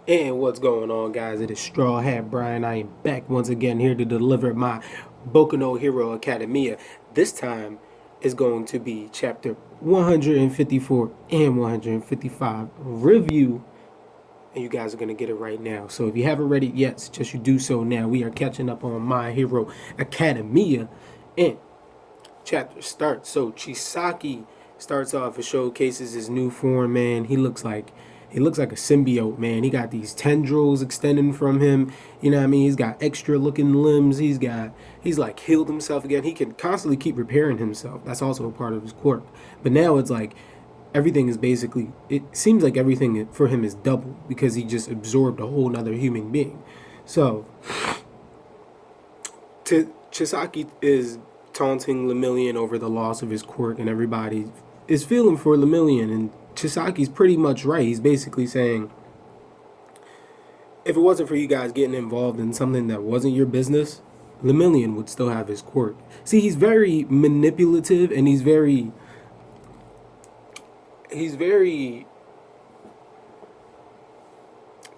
And what's going on, guys? It is Straw Hat Brian. I am back once again here to deliver my Boku no Hero Academia. This time is going to be chapter 154 and 155 review. And you guys are going to get it right now. So if you haven't read it yet, suggest you do so now. We are catching up on My Hero Academia. And chapter starts. So Chisaki starts off and showcases his new form, man. He looks like a symbiote, man. He got these tendrils extending from him. You know what I mean? He's got extra looking limbs. He's like healed himself again. He can constantly keep repairing himself. That's also a part of his quirk. But now it's like everything is basically, it seems like everything for him is double because he just absorbed a whole nother human being. So Chisaki is taunting Lemillion over the loss of his quirk, and everybody is feeling for Lemillion, and Chisaki's pretty much right. He's basically saying, if it wasn't for you guys getting involved in something that wasn't your business, Lemillion would still have his quirk. See, he's very manipulative, and he's very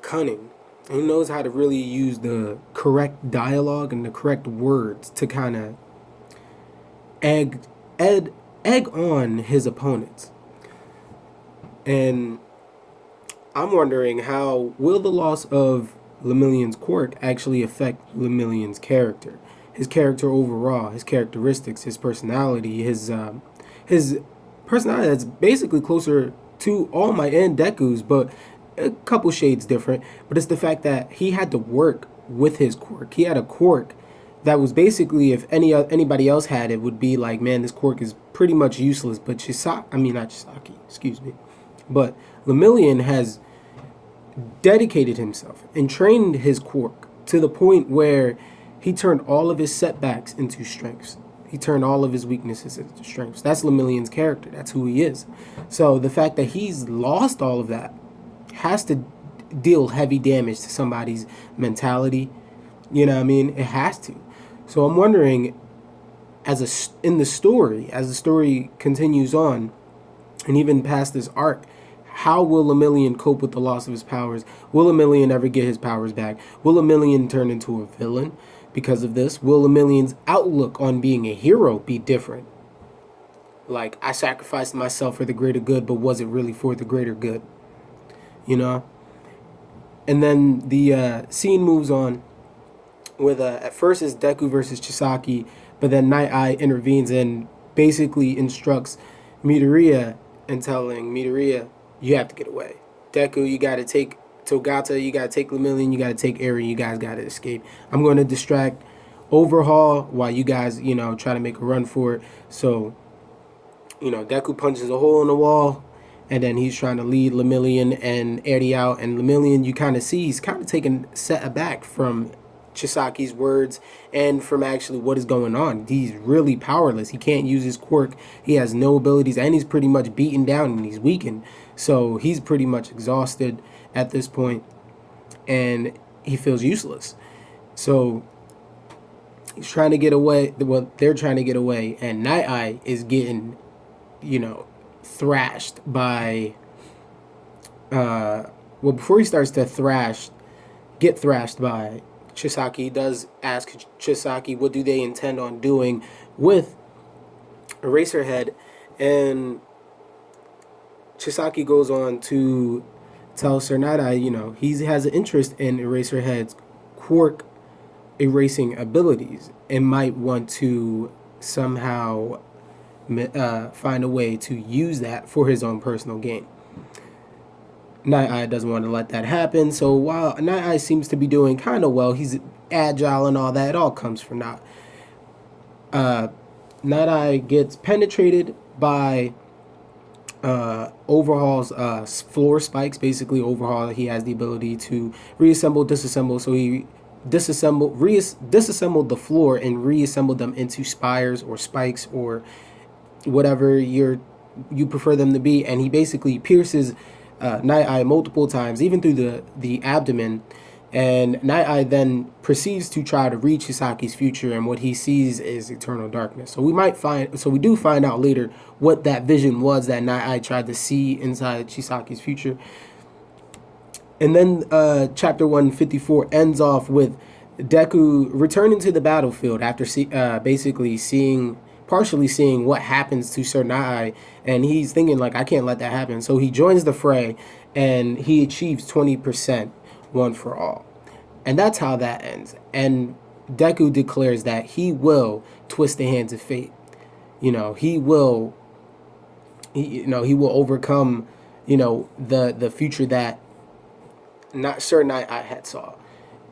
cunning. He knows how to really use the correct dialogue and the correct words to kind of egg, egg on his opponents. And I'm wondering, how will the loss of Lemillion's quirk actually affect Lemillion's character? His character overall, his characteristics, his personality, his personality that's basically closer to All Might and Deku's, but a couple shades different. But it's the fact that he had to work with his quirk. He had a quirk that was basically, if anybody else had it, would be like, man, this quirk is pretty much useless. But not Chisaki, excuse me. But Lemillion has dedicated himself and trained his quirk to the point where he turned all of his setbacks into strengths. He turned all of his weaknesses into strengths. That's Lemillion's character. That's who he is. So the fact that he's lost all of that has to deal heavy damage to somebody's mentality. You know what I mean? It has to. So I'm wondering, as the story continues on, and even past this arc, how will Lemillion cope with the loss of his powers? Will Lemillion ever get his powers back? Will Lemillion turn into a villain because of this? Will Lemillion's outlook on being a hero be different? Like, I sacrificed myself for the greater good, but was it really for the greater good? You know? And then the scene moves on with, at first it's Deku versus Chisaki, but then Night Eye intervenes and basically instructs Midoriya and telling Midoriya, you have to get away. Deku, you got to take Togata, you got to take Lemillion, you got to take Eren, you guys got to escape. I'm going to distract Overhaul while you guys, try to make a run for it. So, Deku punches a hole in the wall, and then he's trying to lead Lemillion and Eri out. And Lemillion, you kind of see, he's kind of taken set aback from Chisaki's words and from actually what is going on. He's really powerless. He can't use his quirk. He has no abilities, and he's pretty much beaten down and he's weakened. So he's pretty much exhausted at this point, and he feels useless. So he's trying to get away. Well, they're trying to get away, and Night Eye is getting, thrashed by. Before he starts to get thrashed by Chisaki, does ask Chisaki what do they intend on doing with Eraserhead, and Chisaki goes on to tell Sir Night Eye, he has an interest in Eraserhead's quirk erasing abilities and might want to somehow find a way to use that for his own personal gain. Night Eye doesn't want to let that happen, so while Night Eye seems to be doing kind of well, he's agile and all that, it all comes from that. Night Eye gets penetrated by Overhaul's floor spikes. Basically, Overhaul, he has the ability to reassemble, disassemble, so he disassembled the floor and reassembled them into spires or spikes or whatever you prefer them to be, and he basically pierces Night Eye multiple times, even through the abdomen, and Night Eye then proceeds to try to reach Chisaki's future, and what he sees is eternal darkness. So we do find out later what that vision was that Night Eye tried to see inside Chisaki's future. And then chapter 154 ends off with Deku returning to the battlefield after basically partially seeing what happens to Sir Nai, and he's thinking like, I can't let that happen. So he joins the fray, and he achieves 20% one for all, and that's how that ends. And Deku declares that he will twist the hands of fate. He will. He will overcome. The future that not Sir Nai had saw.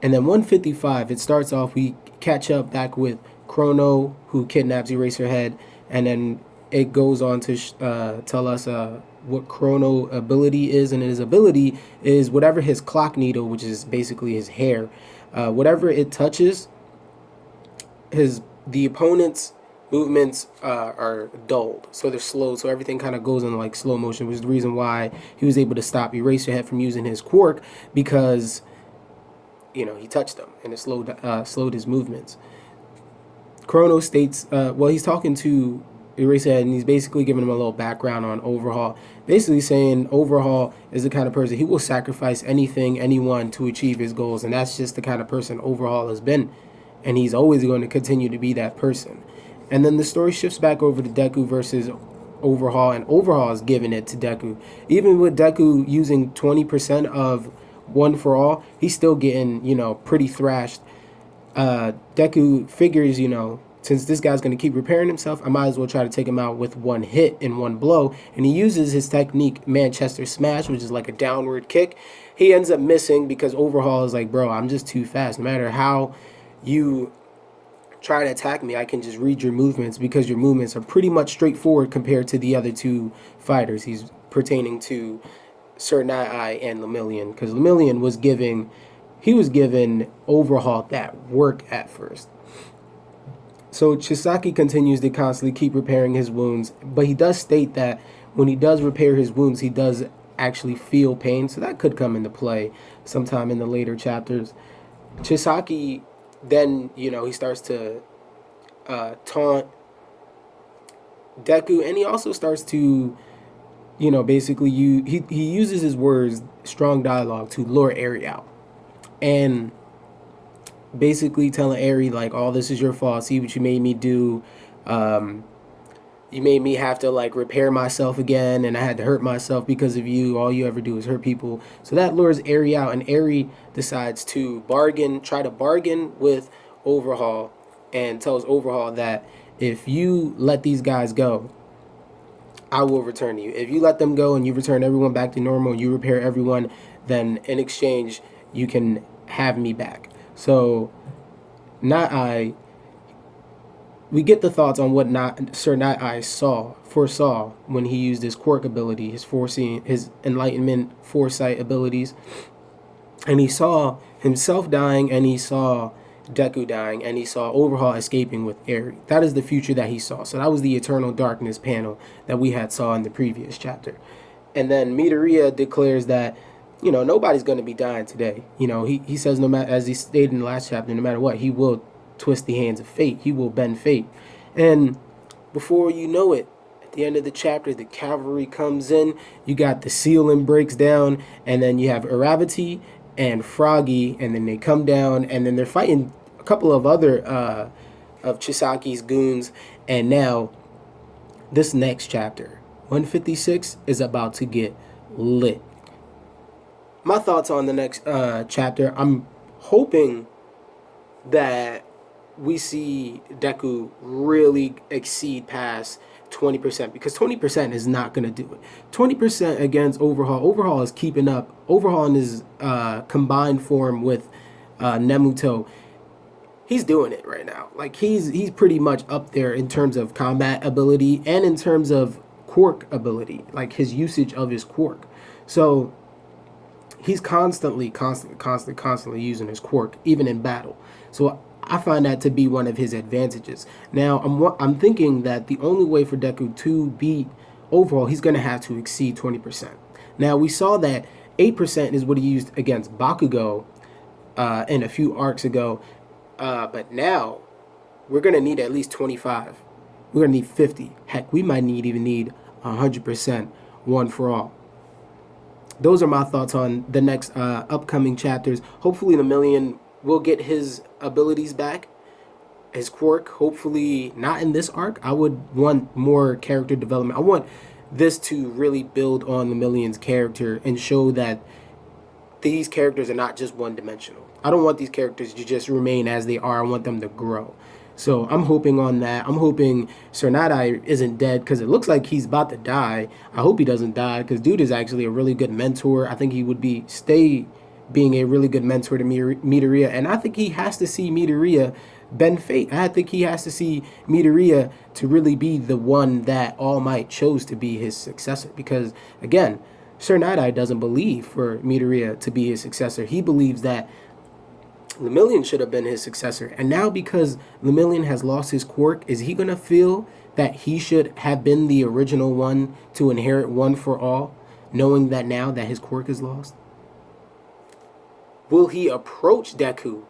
And then 155, it starts off, we catch up back with Chrono, who kidnaps Eraserhead, and then it goes on to tell us what Chrono ability is, and his ability is whatever his clock needle, which is basically his hair, whatever it touches, the opponent's movements are dulled, so they're slow, so everything kind of goes in like slow motion, which is the reason why he was able to stop Eraserhead from using his quirk, because he touched them and it slowed his movements. Chrono states, he's talking to Eraserhead, and he's basically giving him a little background on Overhaul, basically saying Overhaul is the kind of person he will sacrifice anything, anyone to achieve his goals, and that's just the kind of person Overhaul has been, and he's always going to continue to be that person. And then the story shifts back over to Deku versus Overhaul, and Overhaul is giving it to Deku. Even with Deku using 20% of one for all, he's still getting, pretty thrashed. Deku figures, since this guy's going to keep repairing himself, I might as well try to take him out with one hit in one blow. And he uses his technique, Manchester Smash, which is like a downward kick. He ends up missing because Overhaul is like, bro, I'm just too fast. No matter how you try to attack me, I can just read your movements, because your movements are pretty much straightforward compared to the other two fighters. He's pertaining to Sir Nai and Lemillion, because Lemillion was giving Overhaul that work at first. So Chisaki continues to constantly keep repairing his wounds, but he does state that when he does repair his wounds, he does actually feel pain, so that could come into play sometime in the later chapters. Chisaki then, he starts to taunt Deku, and he also starts to, basically he uses his words, strong dialogue, to lure Eri out. And basically telling Eri, like, all this is your fault, see what you made me do. You made me have to, like, repair myself again, and I had to hurt myself because of you. All you ever do is hurt people. So that lures Eri out, and Eri decides to try to bargain with Overhaul, and tells Overhaul that if you let these guys go, I will return you. If you let them go and you return everyone back to normal, and you repair everyone, then in exchange, you can have me back. So, we get the thoughts on what Sir Nai foresaw when he used his quirk ability, his enlightenment foresight abilities, and he saw himself dying, and he saw Deku dying, and he saw Overhaul escaping with Eri. That is the future that he saw. So that was the Eternal Darkness panel that we had saw in the previous chapter. And then Midoriya declares that, nobody's going to be dying today. He says, no matter, as he stated in the last chapter, no matter what, he will twist the hands of fate. He will bend fate. And before you know it, at the end of the chapter, the cavalry comes in. You got the ceiling breaks down, and then you have Aravati and Froggy, and then they come down, and then they're fighting a couple of other of Chisaki's goons. And now, this next chapter, 156, is about to get lit. My thoughts on the next chapter, I'm hoping that we see Deku really exceed past 20%, because 20% is not going to do it. 20% against Overhaul. Overhaul is keeping up. Overhaul in his combined form with Nemuto, he's doing it right now. Like, he's pretty much up there in terms of combat ability and in terms of quirk ability, like his usage of his quirk. So he's constantly using his quirk, even in battle. So I find that to be one of his advantages. Now, I'm thinking that the only way for Deku to beat Overhaul, he's going to have to exceed 20%. Now, we saw that 8% is what he used against Bakugo in a few arcs ago. But now, we're going to need at least 25. We're going to need 50. Heck, we might even need 100% one for all. those are my thoughts on the next upcoming chapters. Hopefully, the Million will get his abilities back, his quirk. Hopefully, not in this arc. I would want more character development. I want this to really build on the Million's character and show that these characters are not just one dimensional. I don't want these characters to just remain as they are. I want them to grow. So I'm hoping on that. I'm hoping Sir Night isn't dead, because it looks like he's about to die. I hope he doesn't die, because dude is actually a really good mentor. I think he would stay being a really good mentor to Midoriya, and I think he has to see Midoriya bend fate. I think he has to see Midoriya to really be the one that All Might chose to be his successor, because again, Sir Night doesn't believe for Midoriya to be his successor. He believes that Lemillion should have been his successor. And now, because Lemillion has lost his quirk, is he going to feel that he should have been the original one to inherit One for All, knowing that now that his quirk is lost? Will he approach Deku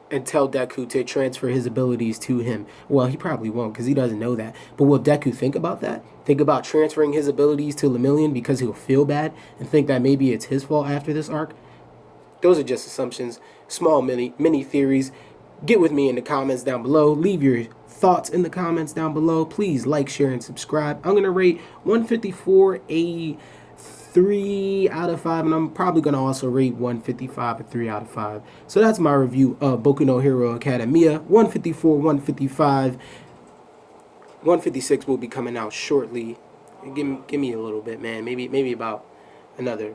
and tell Deku to transfer his abilities to him? Well, he probably won't, because he doesn't know that. But will Deku think about that? Think about transferring his abilities to Lemillion because he'll feel bad and think that maybe it's his fault after this arc? Those are just assumptions, small mini theories. Get with me in the comments down below. Leave your thoughts in the comments down below. Please like, share, and subscribe. I'm going to rate 154 a 3 out of 5, and I'm probably going to also rate 155 a 3 out of 5. So that's my review of Boku no Hero Academia. 154, 155, 156 will be coming out shortly. Give me a little bit, man. Maybe about another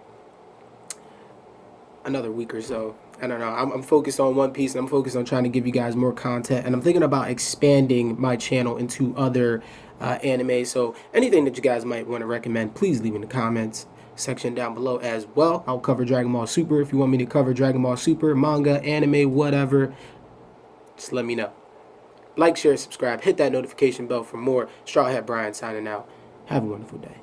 week or so. I don't know. I'm focused on One Piece, and I'm focused on trying to give you guys more content, and I'm thinking about expanding my channel into other anime. So anything that you guys might want to recommend, please leave in the comments section down below as well. I'll cover Dragon Ball Super. If you want me to cover Dragon Ball Super, manga, anime, whatever, just let me know. Like, share, subscribe, hit that notification bell for more. Straw Hat Brian signing out. Have a wonderful day.